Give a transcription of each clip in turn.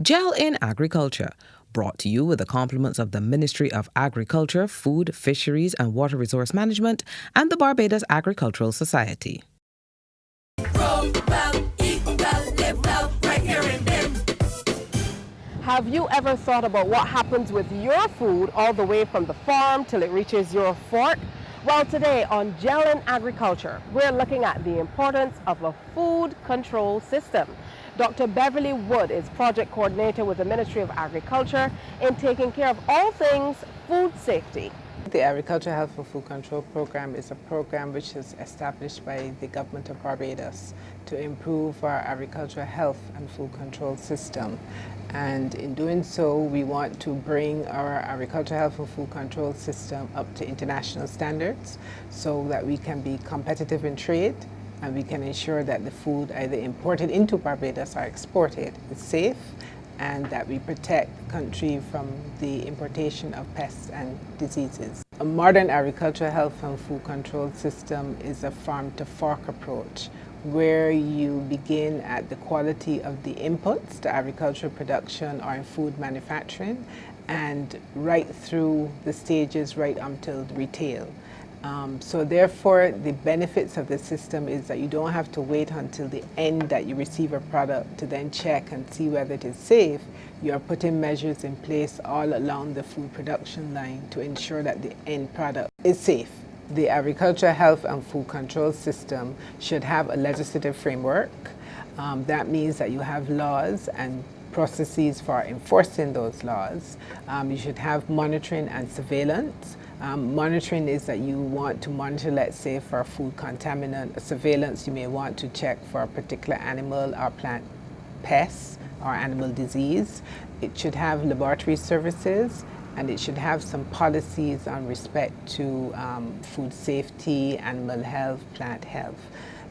Gel in Agriculture, brought to you with the compliments of the Ministry of Agriculture, Food, Fisheries and Water Resource Management and the Barbados Agricultural Society. Grow well, eat well, live well, right here in Bim. Have you ever thought about what happens with your food all the way from the farm till it reaches your fork? Well, today on Gel in Agriculture, we're looking at the importance of a food control system. Dr. Beverly Wood is project coordinator with the Ministry of Agriculture in taking care of all things food safety. The Agricultural Health and Food Control Program is a program which is established by the government of Barbados to improve our agricultural health and food control system. And in doing so, we want to bring our agricultural health and food control system up to international standards so that we can be competitive in trade and we can ensure that the food either imported into Barbados or exported is safe, and that we protect the country from the importation of pests and diseases. A modern agricultural health and food control system is a farm-to-fork approach, where you begin at the quality of the inputs, the agricultural production or in food manufacturing, and right through the stages right until retail. So therefore, the benefits of the system is that you don't have to wait until the end that you receive a product to then check and see whether it is safe. You are putting measures in place all along the food production line to ensure that the end product is safe. The agricultural health and food control system should have a legislative framework. That means that you have laws and processes for enforcing those laws. You should have monitoring and surveillance. Monitoring is that you want to monitor, let's say, for food contaminant. Surveillance, you may want to check for a particular animal or plant pests or animal disease. It should have laboratory services, and it should have some policies on respect to food safety, animal health, plant health.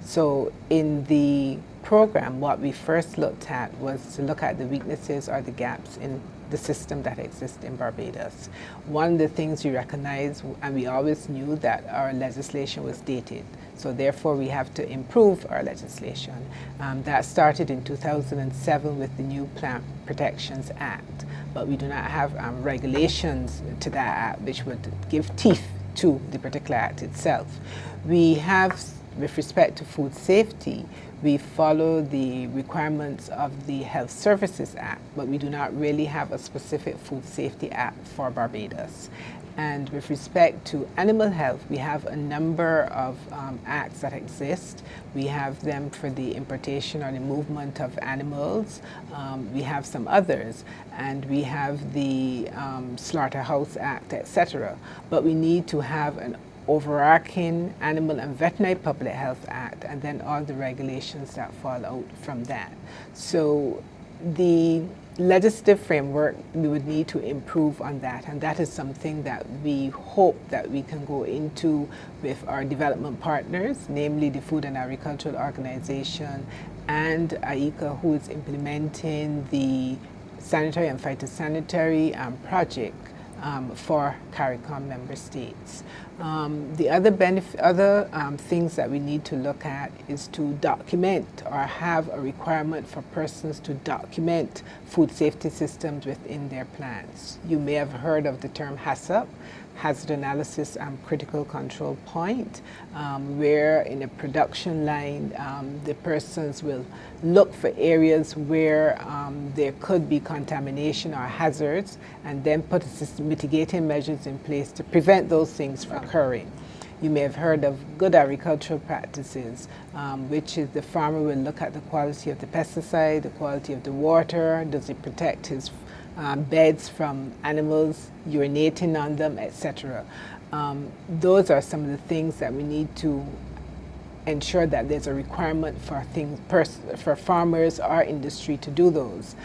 So in the program, what we first looked at was to look at the weaknesses or the gaps in the system that exists in Barbados. One of the things we recognize, and we always knew, that our legislation was dated. So therefore we have to improve our legislation. That started in 2007 with the new Plant Protections Act, but we do not have regulations to that act which would give teeth to the particular act itself. We have, with respect to food safety, we follow the requirements of the Health Services Act, but we do not really have a specific food safety act for Barbados. And with respect to animal health, we have a number of acts that exist. We have them for the importation or the movement of animals. We have some others, and we have the Slaughterhouse Act, etc. But we need to have an overarching Animal and Veterinary Public Health Act, and then all the regulations that fall out from that. So the legislative framework, we would need to improve on that, and that is something that we hope that we can go into with our development partners, namely the Food and Agricultural Organization and AICA, who is implementing the sanitary and phytosanitary project for CARICOM member states. The other things that we need to look at is to document or have a requirement for persons to document food safety systems within their plants. You may have heard of the term HACCP, Hazard Analysis and Critical Control Point, where in a production line the persons will look for areas where there could be contamination or hazards, and then put mitigating measures in place to prevent those things from occurring. You may have heard of good agricultural practices, which is the farmer will look at the quality of the pesticide, the quality of the water, does it protect his beds from animals urinating on them, etc. Those are some of the things that we need to ensure that there's a requirement for for farmers or industry to do those.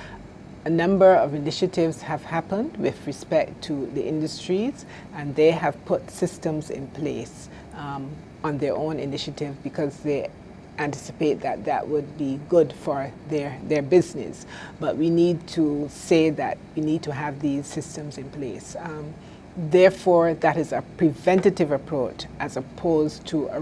A number of initiatives have happened with respect to the industries, and they have put systems in place on their own initiative because they anticipate that that would be good for their business. But we need to say that we need to have these systems in place. Therefore, that is a preventative approach as opposed to a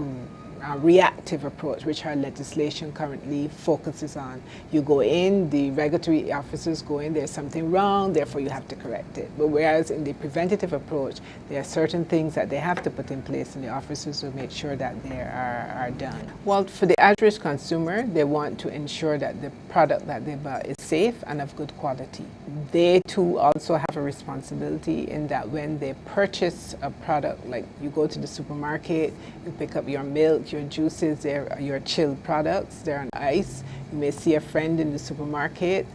reactive approach, which our legislation currently focuses on. You go in, the regulatory officers go in, there's something wrong, therefore you have to correct it. But whereas in the preventative approach, there are certain things that they have to put in place, and the officers will make sure that they are done. Well, for the average consumer, they want to ensure that the product that they buy is safe and of good quality. They too also have a responsibility in that when they purchase a product, like you go to the supermarket, you pick up your milk, your juices, your chilled products, they're on ice. You may see a friend in the supermarket,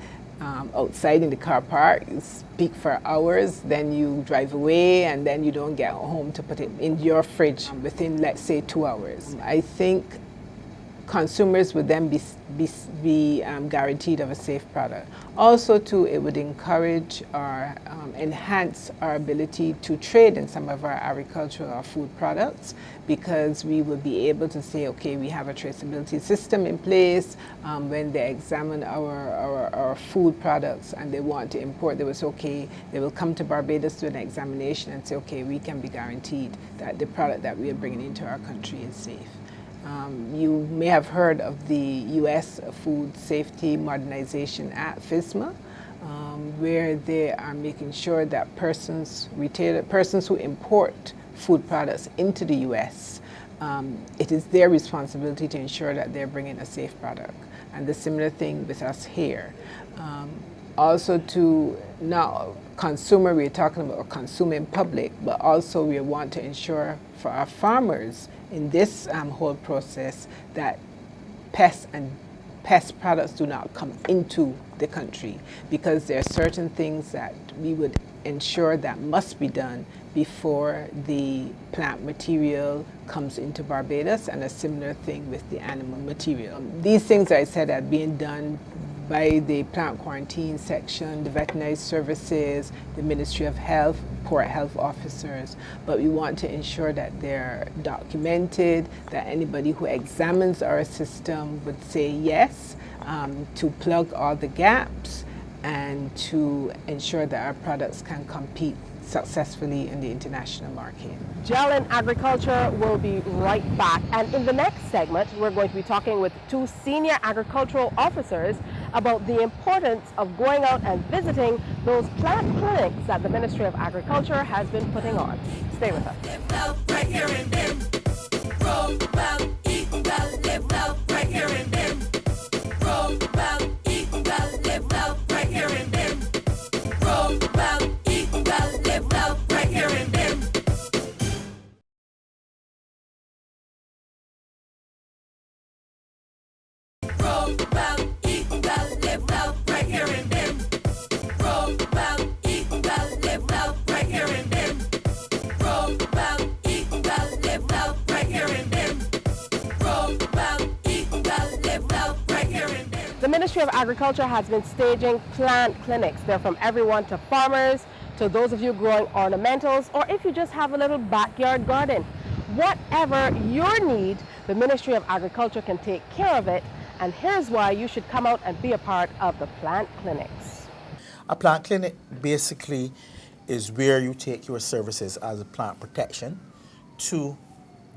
outside in the car park, you speak for hours, then you drive away, and then you don't get home to put it in your fridge within, let's say, 2 hours. I think consumers would then be guaranteed of a safe product. Also, too, it would encourage or enhance our ability to trade in some of our agricultural or food products, because we will be able to say, okay, we have a traceability system in place. When they examine our food products and they want to import, they will say, okay, they will come to Barbados to an examination and say, okay, we can be guaranteed that the product that we are bringing into our country is safe. You may have heard of the U.S. Food Safety Modernization Act, FSMA, where they are making sure that persons who import food products into the U.S., it is their responsibility to ensure that they're bringing a safe product. And the similar thing with us here. Also to now consumer, we're talking about consuming public, but also we want to ensure for our farmers in this whole process that pest products do not come into the country, because there are certain things that we would ensure that must be done before the plant material comes into Barbados, and a similar thing with the animal material. These things, I said, are being done by the plant quarantine section, the veterinary services, the Ministry of Health, port health officers, but we want to ensure that they're documented, that anybody who examines our system would say yes, to plug all the gaps and to ensure that our products can compete successfully in the international market. Jalen Agriculture will be right back, and in the next segment we're going to be talking with two senior agricultural officers about the importance of going out and visiting those plant clinics that the Ministry of Agriculture has been putting on. Stay with us. Live well, right here in Bim. Grow well, eat well, live well, right here in Bim. Grow well, eat well, live well, right here in Bim. Grow well, eat well, live well, right here in Bim. Grow well, eat well, live well, right here in Bim. Grow well, eat well, live well, right here in Bim. Grow well, eat well, live well, right here in Bim. Grow well, eat well, live well, right here in Bim. The Ministry of Agriculture has been staging plant clinics. They're from everyone to farmers, to those of you growing ornamentals, or if you just have a little backyard garden. Whatever your need, the Ministry of Agriculture can take care of it, and here's why you should come out and be a part of the plant clinics. A plant clinic basically is where you take your services as a plant protection to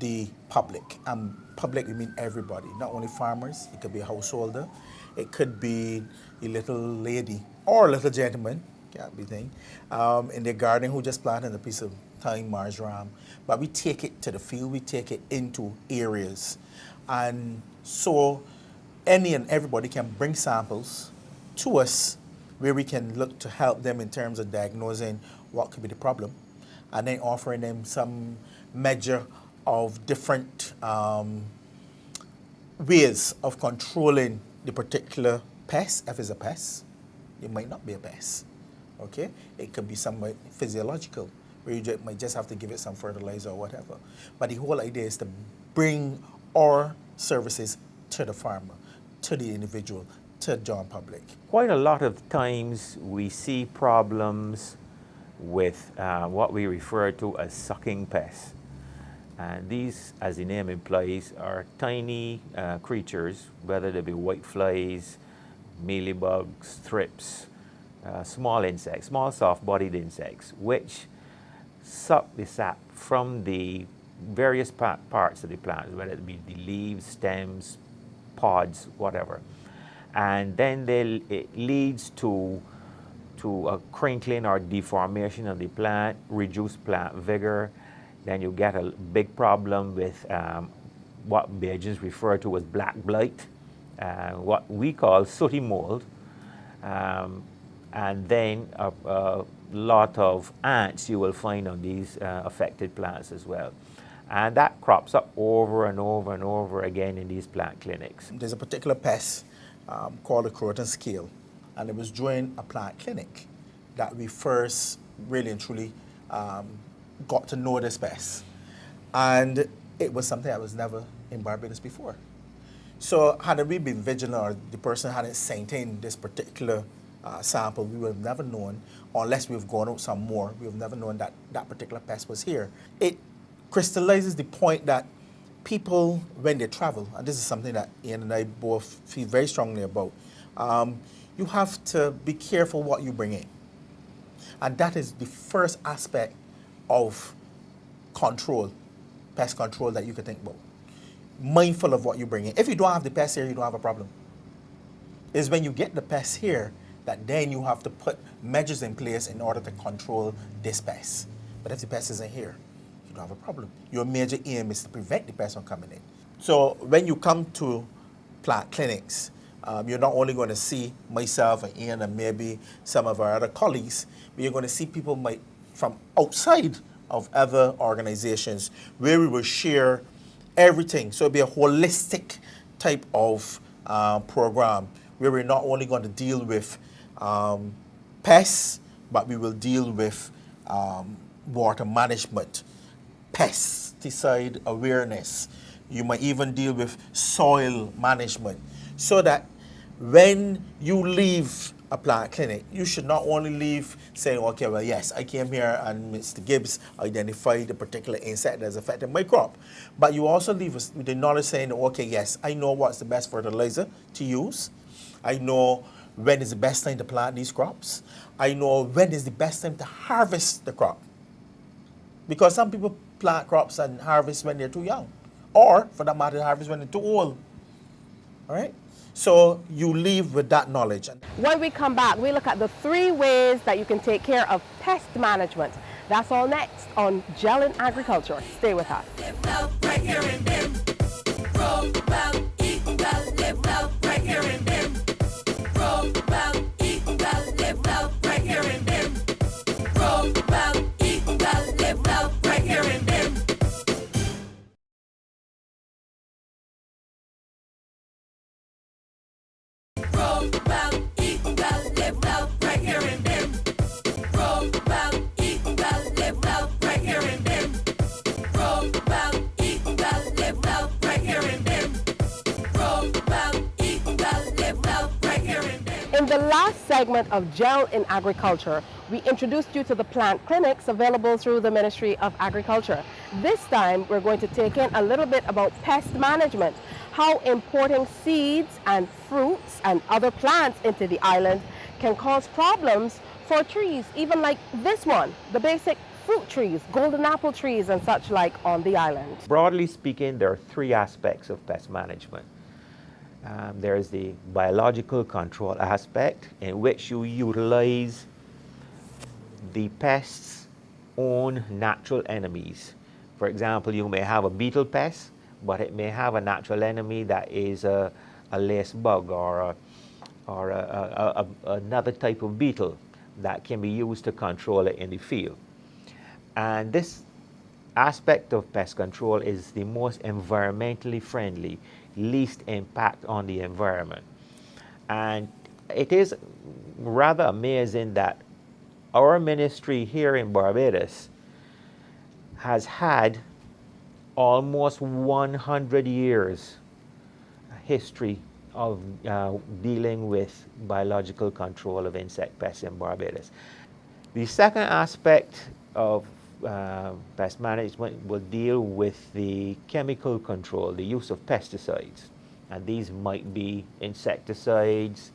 the public. And public, we mean everybody, not only farmers. It could be a householder, it could be a little lady or a little gentleman, can't be thing, in their garden who just planted a piece of thyme marjoram. But we take it to the field, we take it into areas. And so any and everybody can bring samples to us where we can look to help them in terms of diagnosing what could be the problem, and then offering them some measure of different ways of controlling the particular pest. If it's a pest, it might not be a pest. Okay, it could be somewhat physiological, where you might just have to give it some fertilizer or whatever. But the whole idea is to bring our services to the farmer, to the individual, to the general public. Quite a lot of times we see problems with what we refer to as sucking pests. And these, as the name implies, are tiny creatures, whether they be whiteflies, mealybugs, thrips, small insects, small soft-bodied insects, which suck the sap from the various parts of the plant, whether it be the leaves, stems, pods, whatever. And then it leads to a crinkling or deformation of the plant, reduced plant vigor. Then you get a big problem with what Bajans refer to as black blight, what we call sooty mold, and then a lot of ants you will find on these affected plants as well. And that crops up over and over and over again in these plant clinics. There's a particular pest called the croton scale, and it was during a plant clinic that we first really and truly got to know this pest. And it was something that was never in Barbados before. So had we been vigilant, or the person hadn't sent in this particular sample, we would have never known, unless we've gone out some more, we have never known that that particular pest was here. It crystallizes the point that people, when they travel, and this is something that Ian and I both feel very strongly about, you have to be careful what you bring in. And that is the first aspect of control, pest control, that you can think about. Mindful of what you bring in. If you don't have the pest here, you don't have a problem. It's when you get the pest here that then you have to put measures in place in order to control this pest. But if the pest isn't here, you don't have a problem. Your major aim is to prevent the pest from coming in. So when you come to plant clinics, you're not only going to see myself and Ian and maybe some of our other colleagues, but you're going to see people from outside of other organizations where we will share everything. So it'll be a holistic type of program where we're not only going to deal with pests, but we will deal with water management, pesticide awareness. You might even deal with soil management, so that when you leave a plant clinic, you should not only leave saying, okay, well, yes, I came here and Mr. Gibbs identified the particular insect that's affecting my crop. But you also leave with the knowledge saying, okay, yes, I know what's the best fertilizer to use. I know when is the best time to plant these crops. I know when is the best time to harvest the crop. Because some people plant crops and harvest when they're too young. Or, for that matter, harvest when they're too old. All right? So you leave with that knowledge. When we come back, we look at the 3 ways that you can take care of pest management. That's all next on Gel in Agriculture. Stay with us. Live well, right here in Bim. Grow well, eat well, live well, right here in Bim. Grow well, eat well, live well, right here in Bim. Grow well, eat well, live well, right here in Bim. Grow well, eat well, live well, right here in Bim. Grow well, eat well, live well, right here in Bim. Grow well, eat well, live well, right here in Bim. Grow well, eat well, live well, right here in Bim. In the last segment of Gel in Agriculture, we introduced you to the plant clinics available through the Ministry of Agriculture. This time, we're going to take in a little bit about pest management, how importing seeds and fruits and other plants into the island can cause problems for trees, even like this one, the basic fruit trees, golden apple trees and such like on the island. Broadly speaking, there are 3 aspects of pest management. There is the biological control aspect, in which you utilize the pest's own natural enemies. For example, you may have a beetle pest, but it may have a natural enemy that is a lace bug or another type of beetle that can be used to control it in the field. And this aspect of pest control is the most environmentally friendly, least impact on the environment. And it is rather amazing that our ministry here in Barbados has had almost 100 years history of dealing with biological control of insect pests in Barbados. The second aspect of pest management will deal with the chemical control, the use of pesticides. And these might be insecticides,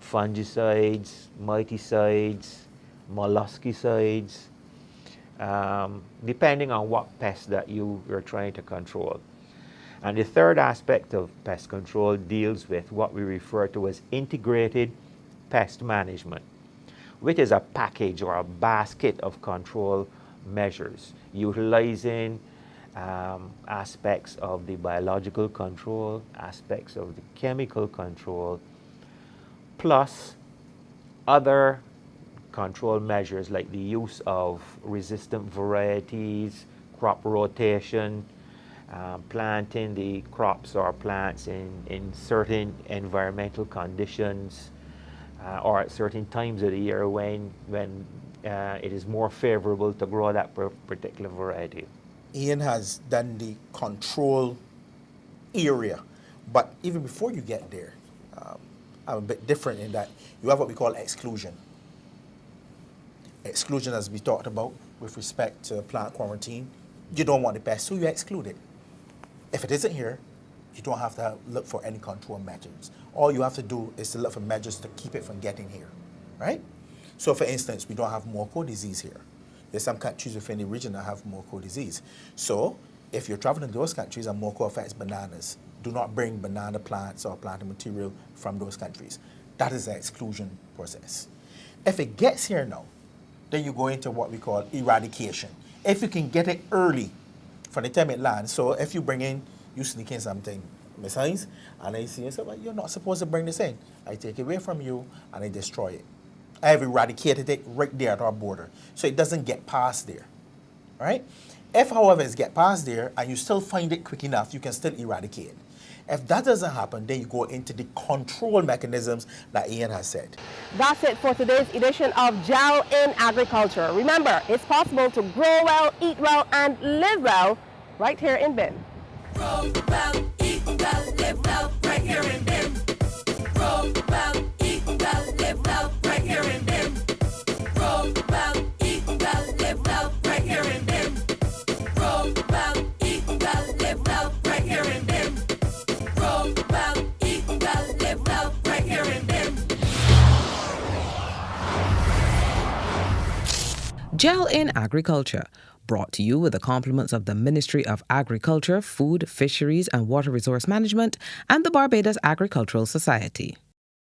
fungicides, miticides, molluscicides. depending on what pest that you're trying to control. And the third aspect of pest control deals with what we refer to as integrated pest management, which is a package or a basket of control measures utilizing aspects of the biological control, aspects of the chemical control, plus other control measures like the use of resistant varieties, crop rotation, planting the crops or plants in certain environmental conditions or at certain times of the year when it is more favorable to grow that particular variety. Ian has done the control area, but even before you get there, I'm a bit different in that you have what we call exclusion. Exclusion, as we talked about with respect to plant quarantine, you don't want the pest, so you exclude it. If it isn't here, you don't have to look for any control measures. All you have to do is to look for measures to keep it from getting here, right? So for instance, we don't have Morco disease here. There's some countries within the region that have Morco disease. So if you're traveling to those countries and Morco affects bananas, do not bring banana plants or planting material from those countries. That is the exclusion process. If it gets here now, then you go into what we call eradication. If you can get it early from the time it lands, so if you bring in, you sneak in something, missiles, and I see yourself, well, you're not supposed to bring this in. I take it away from you and I destroy it. I have eradicated it right there at our border, so it doesn't get past there, right? If, however, it's get past there and you still find it quick enough, you can still eradicate. If that doesn't happen, then you go into the control mechanisms that Ian has said. That's it for today's edition of Gel in Agriculture. Remember, it's possible to grow well, eat well, and live well right here in Ben. Grow well, eat well, live well, right here in BIM. Grow well, eat well, live well, right here in BIM. Grow well, eat well, live well, right here in BIM. Grow well, eat well, live well, right here in BIM. Grow well, eat well, live well, right here in BIM. Gel in Agriculture, brought to you with the compliments of the Ministry of Agriculture, Food, Fisheries and Water Resource Management and the Barbados Agricultural Society.